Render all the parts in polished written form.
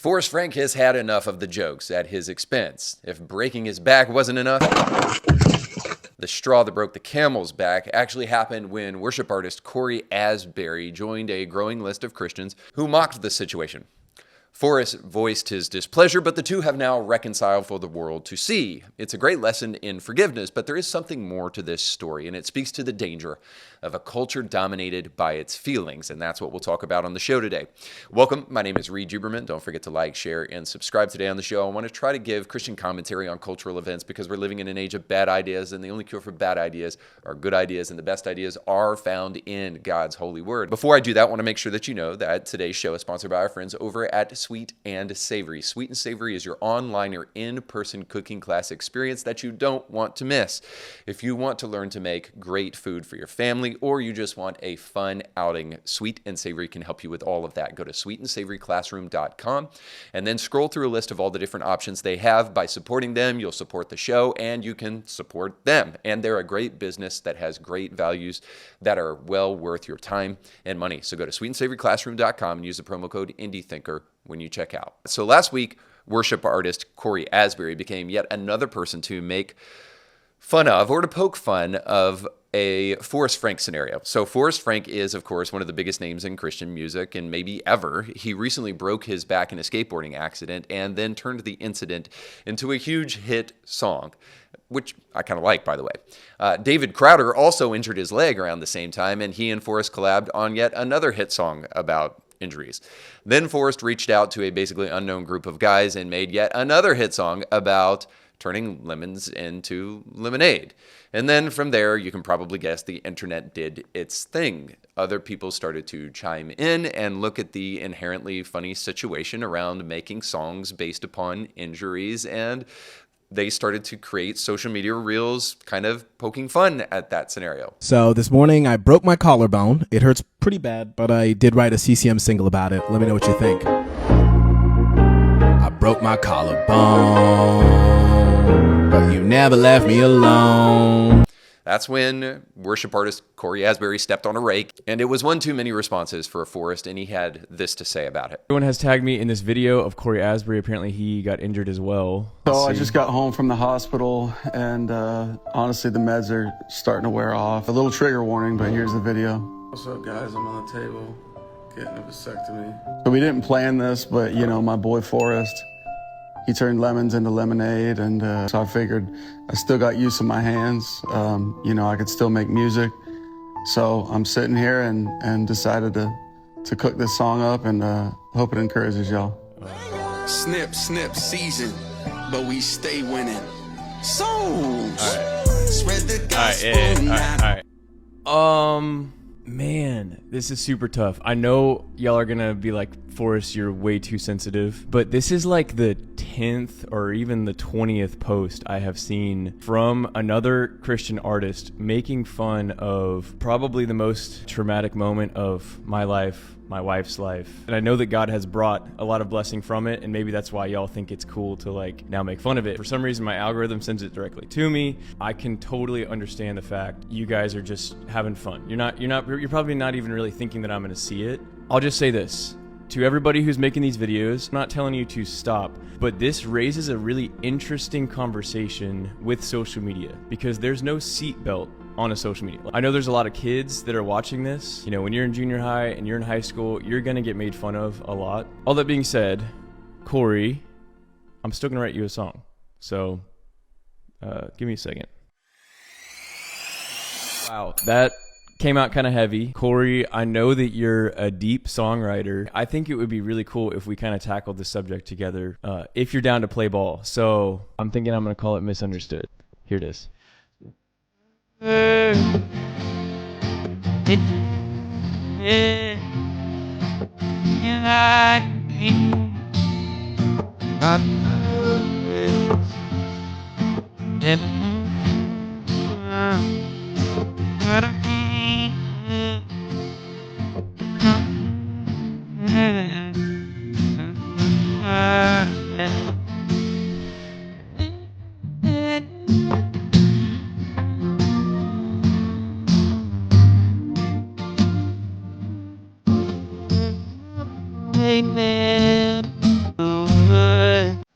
Forrest Frank has had enough of the jokes at his expense. If breaking his back wasn't enough, the straw that broke the camel's back actually happened when worship artist Corey Asbury joined a growing list of Christians who mocked the situation. Forrest voiced his displeasure, but the two have now reconciled for the world to see. It's a great lesson in forgiveness, but there is something more to this story, and it speaks to the danger of a culture dominated by its feelings, and that's what we'll talk about on the show today. Welcome. My name is Uberman. Don't forget to like, share, and subscribe today on the show. I want to try to give Christian commentary on cultural events because we're living in an age of bad ideas, and the only cure for bad ideas are good ideas, and the best ideas are found in God's holy word. Before I do that, I want to make sure that you know that today's show is sponsored by our friends over at Sweet and Savory. Sweet and Savory is your online or in-person cooking class experience that you don't want to miss. If you want to learn to make great food for your family or you just want a fun outing, Sweet and Savory can help you with all of that. Go to sweetandsavoryclassroom.com and then scroll through a list of all the different options they have. By supporting them, you'll support the show and you can support them. And they're a great business that has great values that are well worth your time and money. So go to sweetandsavoryclassroom.com and use the promo code IndieThinker when you check out. So last week, worship artist Corey Asbury became yet another person to make fun of or to poke fun of a Forrest Frank scenario. So Forrest Frank is, of course, one of the biggest names in Christian music and maybe ever. He recently broke his back in a skateboarding accident and then turned the incident into a huge hit song, which I kind of like, by the way. David Crowder also injured his leg around the same time, and he and Forrest collabed on yet another hit song about injuries. Then Forrest reached out to a basically unknown group of guys and made yet another hit song about turning lemons into lemonade. And then from there, you can probably guess the internet did its thing. Other people started to chime in and look at the inherently funny situation around making songs based upon injuries, and they started to create social media reels kind of poking fun at that scenario. So this morning I broke my collarbone. It hurts pretty bad, but I did write a CCM single about it. Let me know what you think. I broke my collarbone, but you never left me alone. That's when worship artist Corey Asbury stepped on a rake, and it was one too many responses for Forrest, and he had this to say about it. Everyone has tagged me in this video of Corey Asbury. Apparently he got injured as well. So I just got home from the hospital, and honestly, the meds are starting to wear off. A little trigger warning, but here's the video. What's up, guys? I'm on the table getting a vasectomy. So we didn't plan this, but you know, my boy Forrest, he turned lemons into lemonade, and so I figured I still got use of my hands. You know, I could still make music. So I'm sitting here and decided to cook this song up, and hope it encourages y'all. Snip, snip season, but we stay winning. Souls. Spread the gospel. All right. Man, this is super tough. I know y'all are gonna be like, Forrest, you're way too sensitive, but this is like the 10th or even the 20th post I have seen from another Christian artist making fun of probably the most traumatic moment of my life, my wife's life. And I know that God has brought a lot of blessing from it, and maybe that's why y'all think it's cool to like now make fun of it. For some reason, my algorithm sends it directly to me. I can totally understand the fact you guys are just having fun. You're probably not even really thinking that I'm gonna see it. I'll just say this. To everybody who's making these videos, I'm not telling you to stop, but this raises a really interesting conversation with social media because there's no seatbelt on a social media. I know there's a lot of kids that are watching this. You know, when you're in junior high and you're in high school, you're gonna get made fun of a lot. All that being said, Corey, I'm still gonna write you a song. So, give me a second. Wow, that came out kind of heavy. Corey, I know that you're a deep songwriter. I think it would be really cool if we kind of tackled this subject together, if you're down to play ball. So I'm thinking I'm going to call it Misunderstood. Here it is.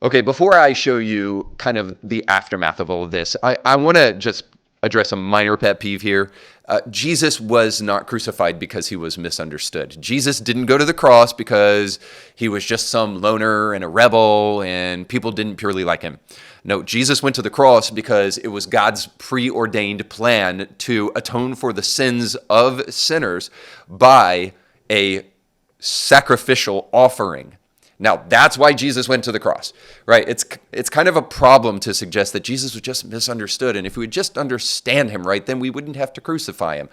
Okay, before I show you kind of the aftermath of all of this, I want to just address a minor pet peeve here. Jesus was not crucified because he was misunderstood. Jesus didn't go to the cross because he was just some loner and a rebel and people didn't purely like him. No, Jesus went to the cross because it was God's preordained plan to atone for the sins of sinners by a sacrificial offering. Now, that's why Jesus went to the cross, right? It's kind of a problem to suggest that Jesus was just misunderstood. And if we would just understand him right, then we wouldn't have to crucify him.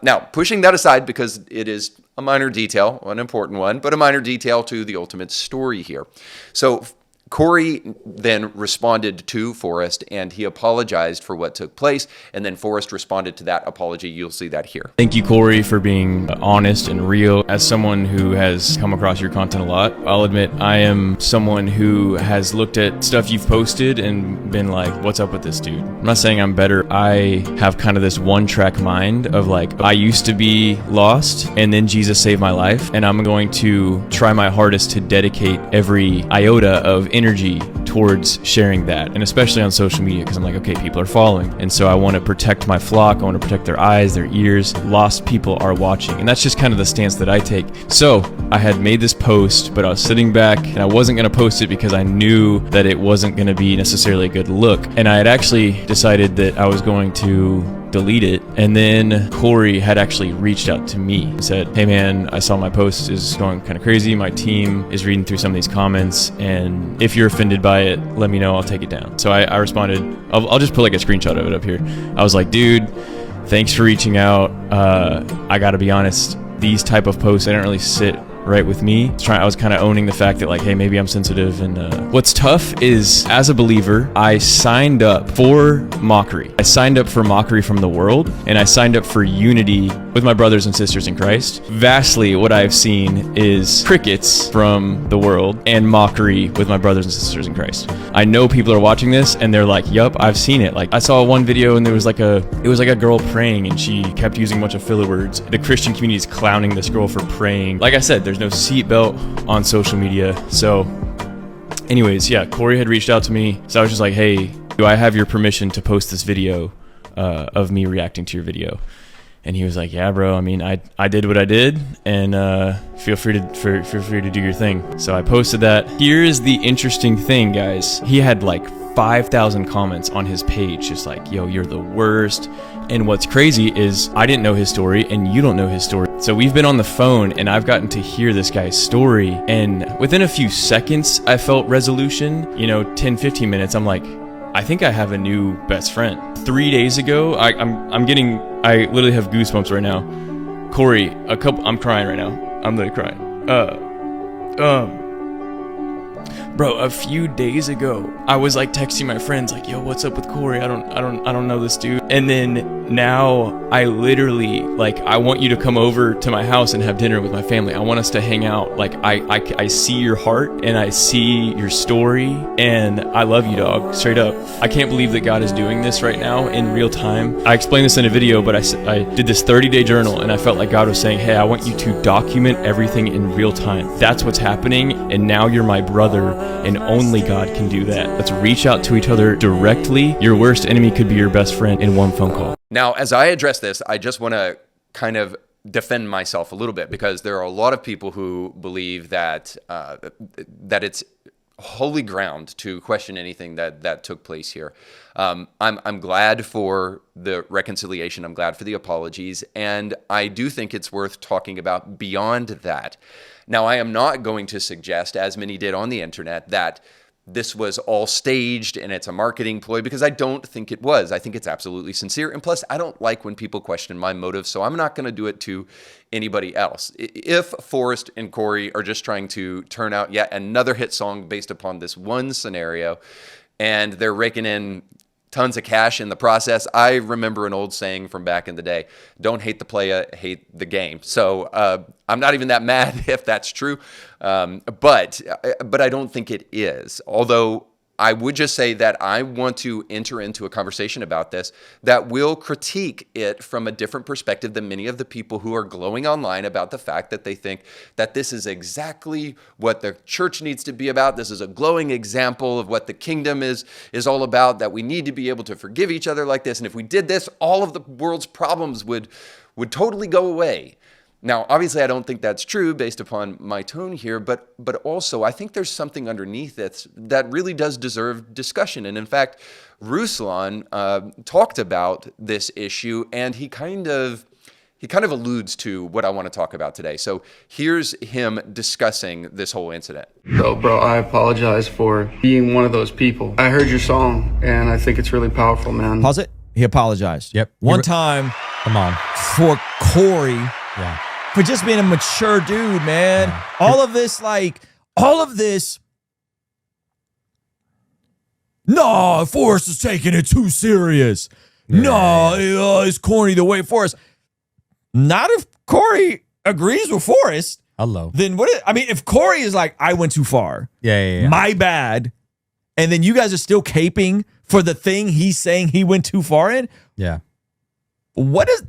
Now, pushing that aside because it is a minor detail, an important one, but a minor detail to the ultimate story here. So Corey then responded to Forrest, and he apologized for what took place, and then Forrest responded to that apology. You'll see that here. Thank you, Corey, for being honest and real. As someone who has come across your content a lot, I'll admit I am someone who has looked at stuff you've posted and been like, what's up with this dude? I'm not saying I'm better. I have kind of this one-track mind of like, I used to be lost, and then Jesus saved my life, and I'm going to try my hardest to dedicate every iota of energy towards sharing that, and especially on social media, because I'm like, okay, people are following, and so I want to protect my flock. I want to protect their eyes, their ears. Lost people are watching, and that's just kind of the stance that I take. So I had made this post, but I was sitting back and I wasn't going to post it because I knew that it wasn't going to be necessarily a good look, and I had actually decided that I was going to delete it. And then Corey had actually reached out to me and said, hey man, I saw my post is going kind of crazy. My team is reading through some of these comments, and if you're offended by it, let me know, I'll take it down. So I responded, I'll just put like a screenshot of it up here. I was like, dude, thanks for reaching out. I gotta be honest, these type of posts, I don't really sit right with me. I was kind of owning the fact that like, hey, maybe I'm sensitive. And what's tough is, as a believer, I signed up for mockery. I signed up for mockery from the world, and I signed up for unity with my brothers and sisters in Christ. Vastly, what I've seen is crickets from the world and mockery with my brothers and sisters in Christ. I know people are watching this and they're like, yup, I've seen it. Like, I saw one video and it was like a girl praying, and she kept using a bunch of filler words. The Christian community is clowning this girl for praying. Like I said, there's no seatbelt on social media. So anyways, yeah, Corey had reached out to me. So I was just like, hey, do I have your permission to post this video of me reacting to your video? And he was like, yeah, bro, I mean, I did what I did, and feel free to do your thing. So I posted that. Here's the interesting thing, guys. He had like 5,000 comments on his page, just like, yo, you're the worst. And what's crazy is I didn't know his story, and you don't know his story. So we've been on the phone, and I've gotten to hear this guy's story, and within a few seconds, I felt resolution. 10, 15 minutes, I'm like, I think I have a new best friend. 3 days ago, I literally have goosebumps right now. Corey, I'm crying right now. I'm literally crying. Bro, a few days ago, I was like texting my friends like, yo, what's up with Corey? I don't know this dude. And then now I literally, like, I want you to come over to my house and have dinner with my family. I want us to hang out. Like, I see your heart and I see your story, and I love you, dog, straight up. I can't believe that God is doing this right now in real time. I explained this in a video, but I did this 30-day journal, and I felt like God was saying, hey, I want you to document everything in real time. That's what's happening, and now you're my brother, and only God can do that. Let's reach out to each other directly. Your worst enemy could be your best friend in one phone call. Now, as I address this, I just want to kind of defend myself a little bit, because there are a lot of people who believe that that it's holy ground to question anything that took place here. I'm glad for the reconciliation. I'm glad for the apologies. And I do think it's worth talking about beyond that. Now, I am not going to suggest, as many did on the internet, that this was all staged and it's a marketing ploy, because I don't think it was. I think it's absolutely sincere. And plus, I don't like when people question my motives, so I'm not going to do it to anybody else. If Forrest and Corey are just trying to turn out yet another hit song based upon this one scenario, and they're raking in tons of cash in the process, I remember an old saying from back in the day: don't hate the playa, hate the game. So I'm not even that mad if that's true, but I don't think it is. Although I would just say that I want to enter into a conversation about this that will critique it from a different perspective than many of the people who are glowing online about the fact that they think that this is exactly what the church needs to be about. This is a glowing example of what the kingdom is all about, that we need to be able to forgive each other like this. And if we did this, all of the world's problems would totally go away. Now, obviously, I don't think that's true based upon my tone here, but also I think there's something underneath that really does deserve discussion. And in fact, Ruslan talked about this issue, and he kind of alludes to what I want to talk about today. So here's him discussing this whole incident. Bro, I apologize for being one of those people. I heard your song, and I think it's really powerful, man. Pause it. He apologized. Yep. One time. Come on. For Corey. Yeah. For just being a mature dude, man. Yeah. All of this. No, Forrest is taking it too serious. Yeah. No, it's corny the way Forrest. Not if Corey agrees with Forrest. Hello. Then if Corey is like, I went too far. Yeah. My bad. And then you guys are still caping for the thing he's saying he went too far in. Yeah. What is...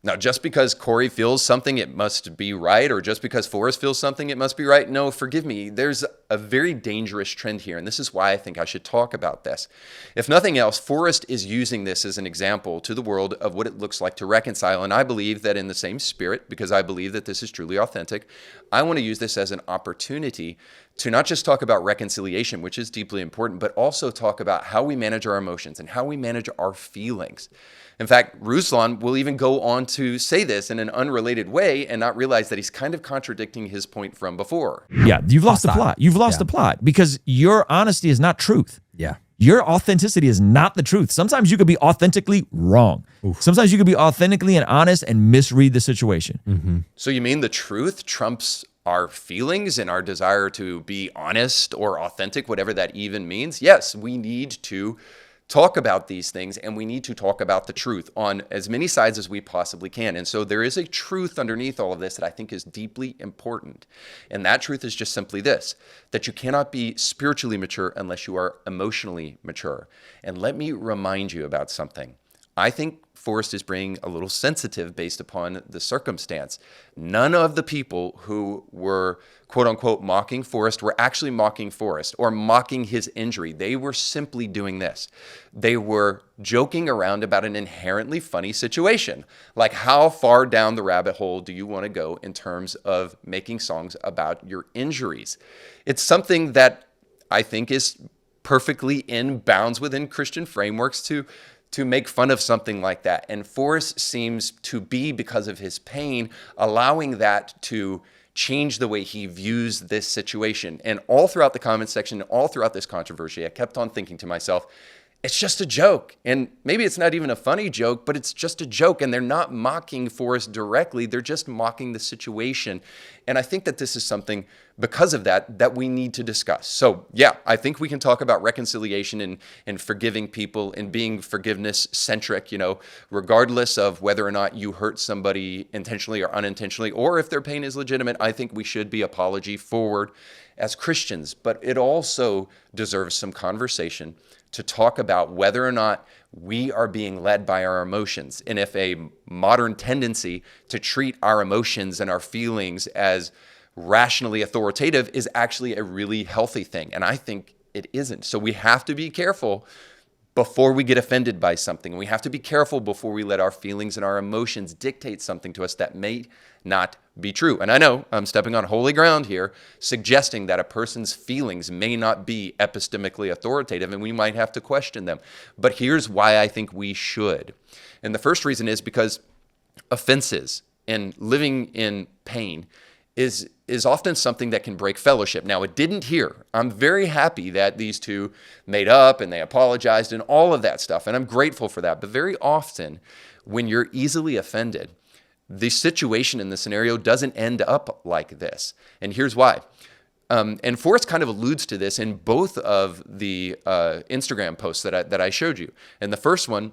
Now, just because Corey feels something, it must be right, or just because Forrest feels something, it must be right. No, forgive me. There's a very dangerous trend here, and this is why I think I should talk about this. If nothing else, Forrest is using this as an example to the world of what it looks like to reconcile, and I believe that in the same spirit, because I believe that this is truly authentic, I want to use this as an opportunity to not just talk about reconciliation, which is deeply important, but also talk about how we manage our emotions and how we manage our feelings. In fact, Ruslan will even go on to say this in an unrelated way and not realize that he's kind of contradicting his point from before. Yeah, you've lost the Hostile. plot. You've lost the plot because your honesty is not truth. Yeah. Your authenticity is not the truth. Sometimes you could be authentically wrong. Sometimes you could be authentically and honest and misread the situation. Mm-hmm. So you mean the truth trumps our feelings and our desire to be honest or authentic, whatever that even means? Yes, we need to talk about these things, and we need to talk about the truth on as many sides as we possibly can. And so there is a truth underneath all of this that I think is deeply important. And that truth is just simply this, that you cannot be spiritually mature unless you are emotionally mature. And let me remind you about something. I think Forrest is being a little sensitive based upon the circumstance. None of the people who were, quote unquote, mocking Forrest were actually mocking Forrest or mocking his injury. They were simply doing this. They were joking around about an inherently funny situation. Like, how far down the rabbit hole do you want to go in terms of making songs about your injuries? It's something that I think is perfectly in bounds within Christian frameworks to make fun of something like that. And Forrest seems to be, because of his pain, allowing that to change the way he views this situation. And all throughout the comment section, all throughout this controversy, I kept on thinking to myself, it's just a joke. And maybe it's not even a funny joke, but it's just a joke. And they're not mocking Forrest directly. They're just mocking the situation. And I think that this is something, because of that we need to discuss. So yeah, I think we can talk about reconciliation and forgiving people and being forgiveness centric, regardless of whether or not you hurt somebody intentionally or unintentionally, or if their pain is legitimate. I think we should be apology forward as Christians, but it also deserves some conversation to talk about whether or not we are being led by our emotions, and if a modern tendency to treat our emotions and our feelings as rationally authoritative is actually a really healthy thing. And I think it isn't. So we have to be careful before we get offended by something. We have to be careful before we let our feelings and our emotions dictate something to us that may not be true. And I know I'm stepping on holy ground here, suggesting that a person's feelings may not be epistemically authoritative and we might have to question them. But here's why I think we should. And the first reason is because offenses and living in pain is often something that can break fellowship. Now, it didn't here. I'm very happy that these two made up and they apologized and all of that stuff, and I'm grateful for that. But very often, when you're easily offended, the situation in the scenario doesn't end up like this. And here's why. And Forrest kind of alludes to this in both of the Instagram posts that I showed you. And the first one,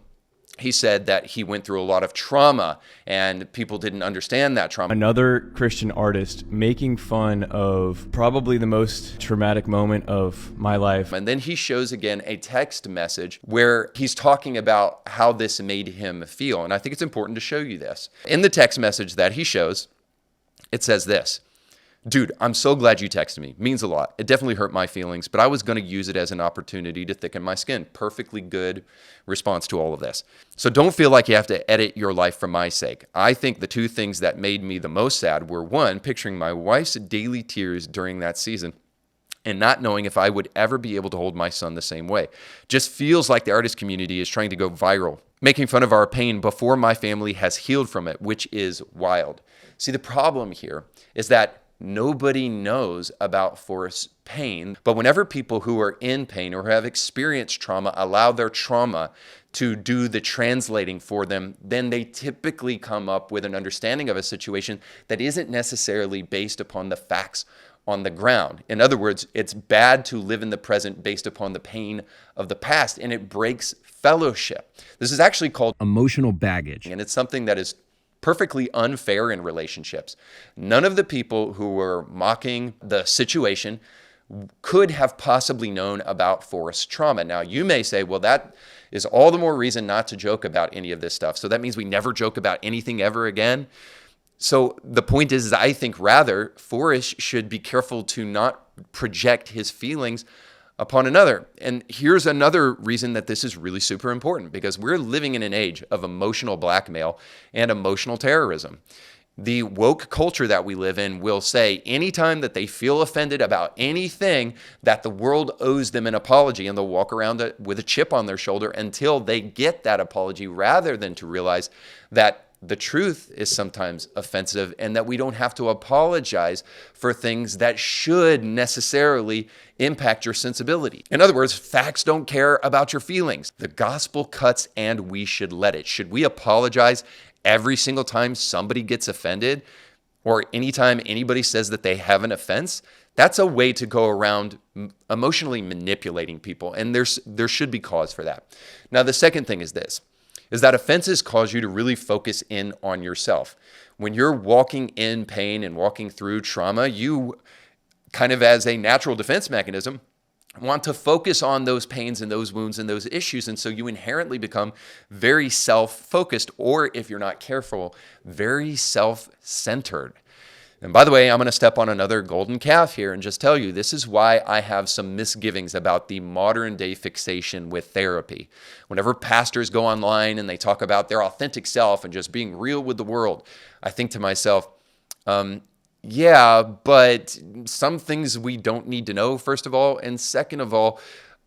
He said that he went through a lot of trauma and people didn't understand that trauma. Another Christian artist making fun of probably the most traumatic moment of my life. And then he shows again a text message where he's talking about how this made him feel. And I think it's important to show you this. In the text message that he shows, it says this: "Dude, I'm so glad you texted me. Means a lot. It definitely hurt my feelings, but I was going to use it as an opportunity to thicken my skin." Perfectly good response to all of this. So don't feel like you have to edit your life for my sake. I think the two things that made me the most sad were, one, picturing my wife's daily tears during that season, and not knowing if I would ever be able to hold my son the same way. Just feels like the artist community is trying to go viral, making fun of our pain before my family has healed from it, which is wild. See, the problem here is that nobody knows about Forrest's pain, but whenever people who are in pain or have experienced trauma allow their trauma to do the translating for them, then they typically come up with an understanding of a situation that isn't necessarily based upon the facts on the ground. In other words, it's bad to live in the present based upon the pain of the past, and it breaks fellowship. This is actually called emotional baggage. and it's something that is perfectly unfair in relationships. None of the people who were mocking the situation could have possibly known about Forrest's trauma. Now, you may say, well, that is all the more reason not to joke about any of this stuff. So that means we never joke about anything ever again. So the point is I think rather Forrest should be careful to not project his feelings upon another. And here's another reason that this is really super important, because we're living in an age of emotional blackmail and emotional terrorism. The woke culture that we live in will say anytime that they feel offended about anything that the world owes them an apology, and they'll walk around with a chip on their shoulder until they get that apology, rather than to realize that the truth is sometimes offensive and that we don't have to apologize for things that should necessarily impact your sensibility. In other words, facts don't care about your feelings. The gospel cuts and we should let it. Should we apologize every single time somebody gets offended or anytime anybody says that they have an offense? That's a way to go around emotionally manipulating people, and there should be cause for that. Now, the second thing is this, is that offenses cause you to really focus in on yourself. When you're walking in pain and walking through trauma, you kind of as a natural defense mechanism want to focus on those pains and those wounds and those issues. And so you inherently become very self-focused, or if you're not careful, very self-centered. And by the way, I'm going to step on another golden calf here and just tell you, this is why I have some misgivings about the modern day fixation with therapy. Whenever pastors go online and they talk about their authentic self and just being real with the world, I think to myself, yeah, but some things we don't need to know, first of all. And second of all,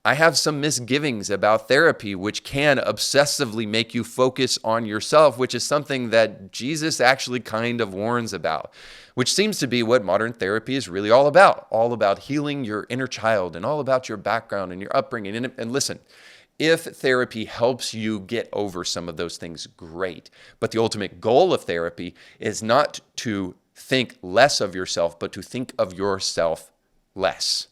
I have some misgivings about therapy, which can obsessively make you focus on yourself, which is something that Jesus actually kind of warns about, which seems to be what modern therapy is really all about healing your inner child and all about your background and your upbringing. And listen, if therapy helps you get over some of those things, great. But the ultimate goal of therapy is not to think less of yourself, but to think of yourself less.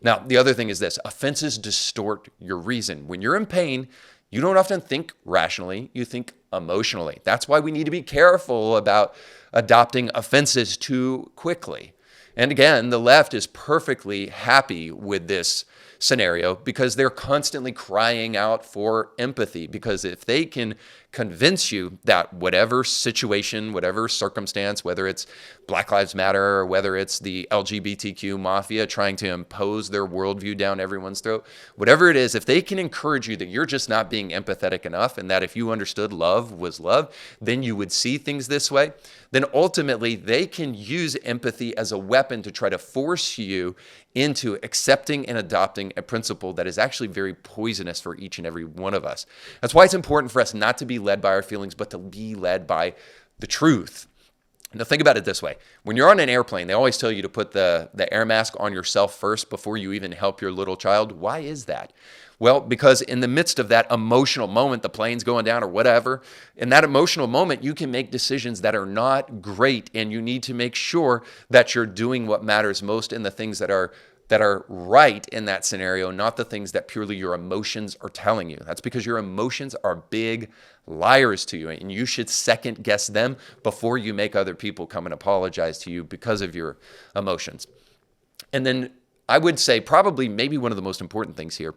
Now, the other thing is this: offenses distort your reason. When you're in pain, you don't often think rationally, you think emotionally. That's why we need to be careful about adopting offenses too quickly. And again, the left is perfectly happy with this scenario because they're constantly crying out for empathy. Because if they can convince you that whatever situation, whatever circumstance, whether it's Black Lives Matter or whether it's the LGBTQ mafia trying to impose their worldview down everyone's throat, whatever it is, if they can encourage you that you're just not being empathetic enough and that if you understood love was love, then you would see things this way, then ultimately they can use empathy as a weapon to try to force you into accepting and adopting a principle that is actually very poisonous for each and every one of us. That's why it's important for us not to be led by our feelings, but to be led by the truth. Now think about it this way. When you're on an airplane, they always tell you to put the air mask on yourself first before you even help your little child. Why is that? Well, because in the midst of that emotional moment, the plane's going down or whatever, in that emotional moment, you can make decisions that are not great, and you need to make sure that you're doing what matters most and the things that are that are right in that scenario, not the things that purely your emotions are telling you. That's because your emotions are big liars to you, and you should second guess them before you make other people come and apologize to you because of your emotions. And then I would say probably maybe one of the most important things here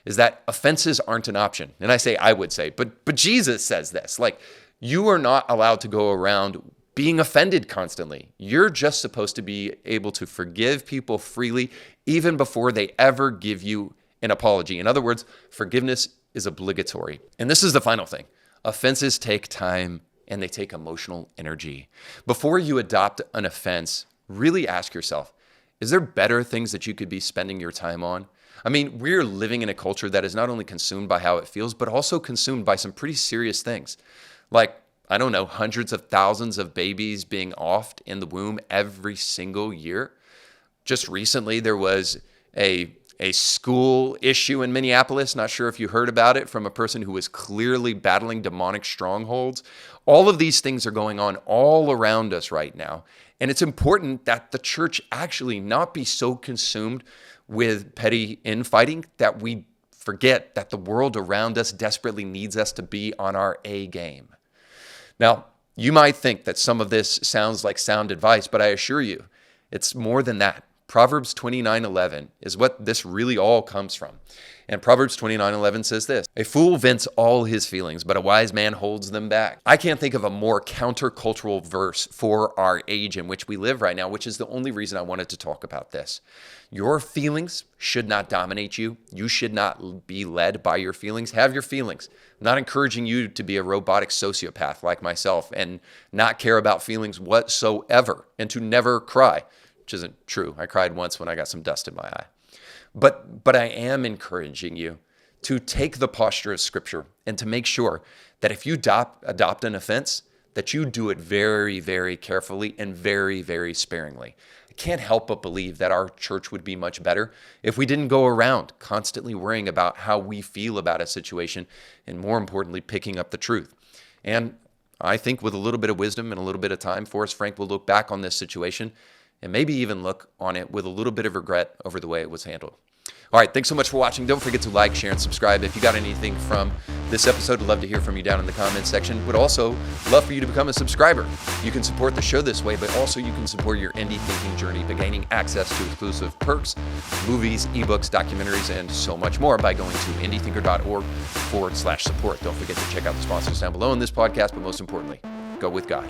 is that offenses aren't an option. And I say I would say, but Jesus says this, like, you are not allowed to go around being offended constantly. You're just supposed to be able to forgive people freely even before they ever give you an apology. In other words, forgiveness is obligatory. And this is the final thing. Offenses take time and they take emotional energy. Before you adopt an offense, really ask yourself, is there better things that you could be spending your time on? I mean, we're living in a culture that is not only consumed by how it feels, but also consumed by some pretty serious things. Like, I don't know, hundreds of thousands of babies being offed in the womb every single year. Just recently, there was a school issue in Minneapolis. Not sure if you heard about it, from a person who was clearly battling demonic strongholds. All of these things are going on all around us right now. And it's important that the church actually not be so consumed with petty infighting that we forget that the world around us desperately needs us to be on our A game. Now, you might think that some of this sounds like sound advice, but I assure you, it's more than that. Proverbs 29:11 is what this really all comes from. And Proverbs 29:11 says this: a fool vents all his feelings, but a wise man holds them back. I can't think of a more countercultural verse for our age in which we live right now, which is the only reason I wanted to talk about this. Your feelings should not dominate you. You should not be led by your feelings. Have your feelings. I'm not encouraging you to be a robotic sociopath like myself and not care about feelings whatsoever and to never cry, which isn't true. I cried once when I got some dust in my eye. But I am encouraging you to take the posture of Scripture and to make sure that if you adopt an offense, that you do it very, very carefully and very, very sparingly. I can't help but believe that our church would be much better if we didn't go around constantly worrying about how we feel about a situation and, more importantly, picking up the truth. And I think with a little bit of wisdom and a little bit of time, Forrest Frank will look back on this situation and maybe even look on it with a little bit of regret over the way it was handled. All right, thanks so much for watching. Don't forget to like, share, and subscribe. If you got anything from this episode, I'd love to hear from you down in the comments section. Would also love for you to become a subscriber. You can support the show this way, but also you can support your indie thinking journey by gaining access to exclusive perks, movies, ebooks, documentaries, and so much more by going to indiethinker.org/support. Don't forget to check out the sponsors down below in this podcast, but most importantly, go with God.